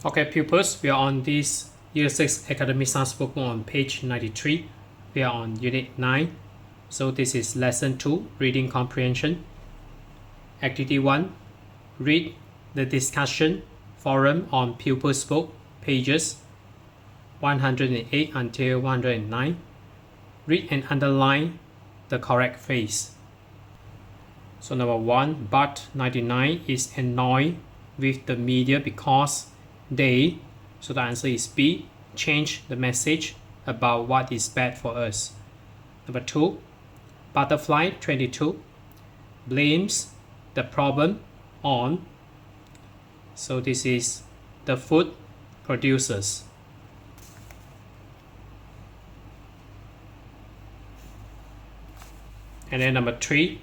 Okay, pupils, we are on this Year 6 Academy Stars Workbook on page 93. We are on Unit 9. So this is Lesson 2, Reading Comprehension. Activity 1, read the discussion forum on Pupils' Book, pages 108 until 109. Read and underline the correct phrase. So number 1, But 99 is annoyed with the media because they, so the answer is B, change the message about what is bad for us. Number 2, Butterfly 22 blames the problem on, so this is the food producers. And then number 3,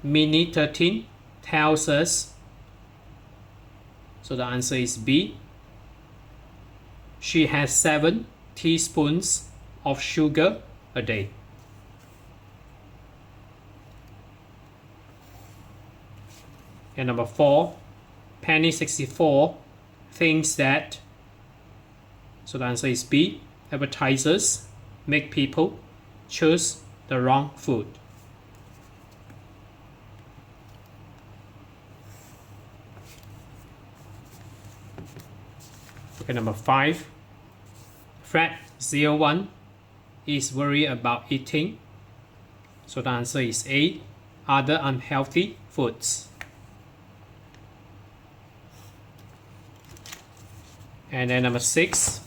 Mini 13 tells us, so the answer is B, she has 7 teaspoons of sugar a day. And number 4, Penny 64 thinks that, so the answer is B, advertisers make people choose the wrong food. Okay, number 5, Fred 01 is worried about eating, so the answer is A, other unhealthy foods. And then number 6,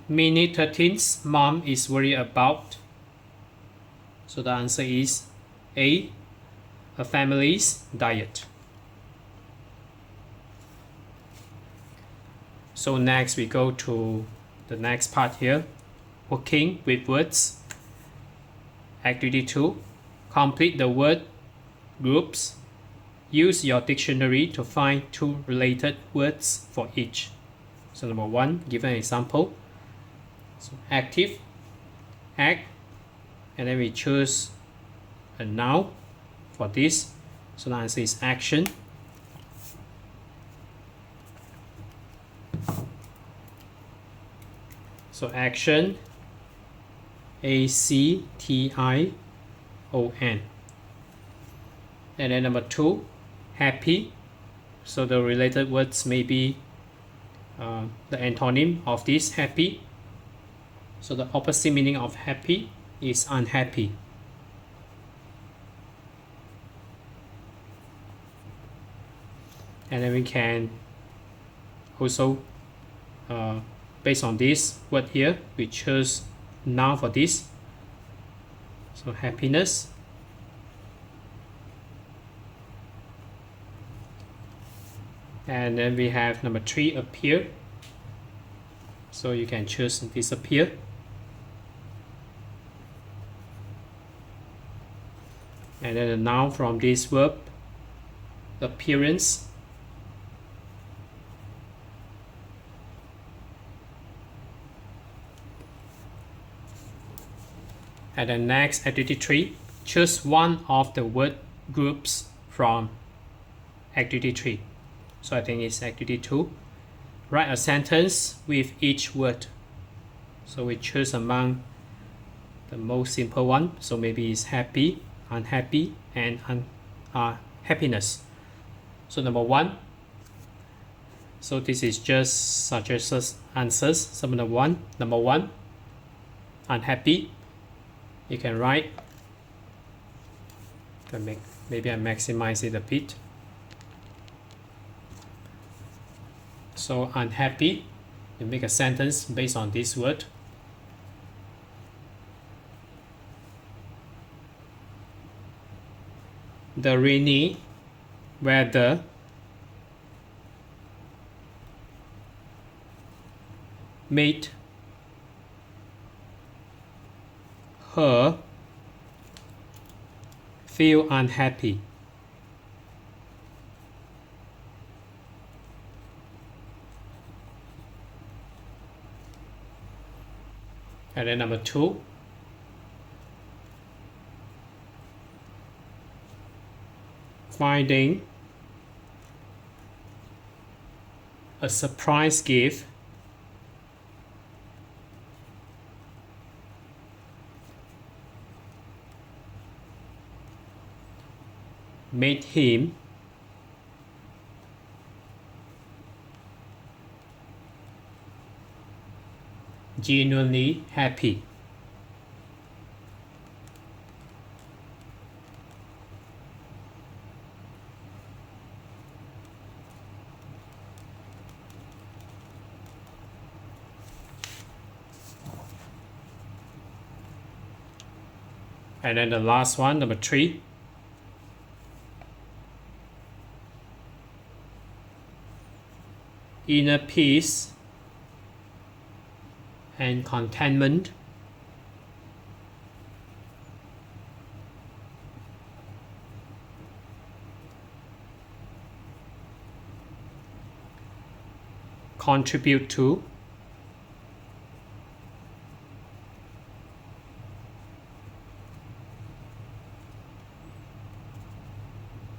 Mini 13's mom is worried about, so the answer is A, a family's diet. So next we go to the next part here, working with words. Activity 2, complete the word groups. Use your dictionary to find 2 related words for each. So number 1, give an example. So active, act, and then we choose a noun for this. So the answer is action. So action, A-C-T-I-O-N. And then number 2, happy. So the related words may be the antonym of this, happy. So the opposite meaning of happy is unhappy. And then we can also based on this word here, we choose noun for this. So happiness. And then we have number 3, appear. So you can choose disappear. And then the noun from this verb, appearance. And then next, activity 3, choose one of the word groups from activity 3. So I think it's activity 2. Write a sentence with each word. So we choose among the most simple one. So maybe it's happy, unhappy, and happiness. So number 1. So this is just suggested answers. So number 1, unhappy. You can write, maybe I maximize it a bit. So unhappy, you make a sentence based on this word. The rainy weather made her feel unhappy. And then number 2, finding a surprise gift made him genuinely happy. And then the last one, number 3. Inner peace and contentment contribute to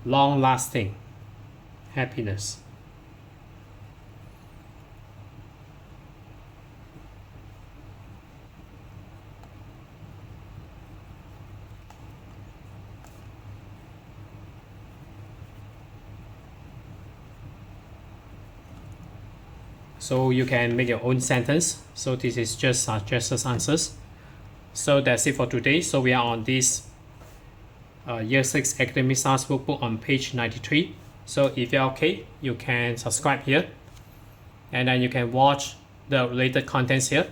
long-lasting happiness. So you can make your own sentence. So this is just suggested answers. So that's it for today. So we are on this Year 6 Academy Stars Workbook on page 93. So if you're okay, you can subscribe here. And then you can watch the related contents here.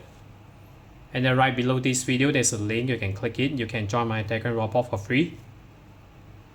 And then right below this video, there's a link. You can click it. You can join my Telegram robot for free.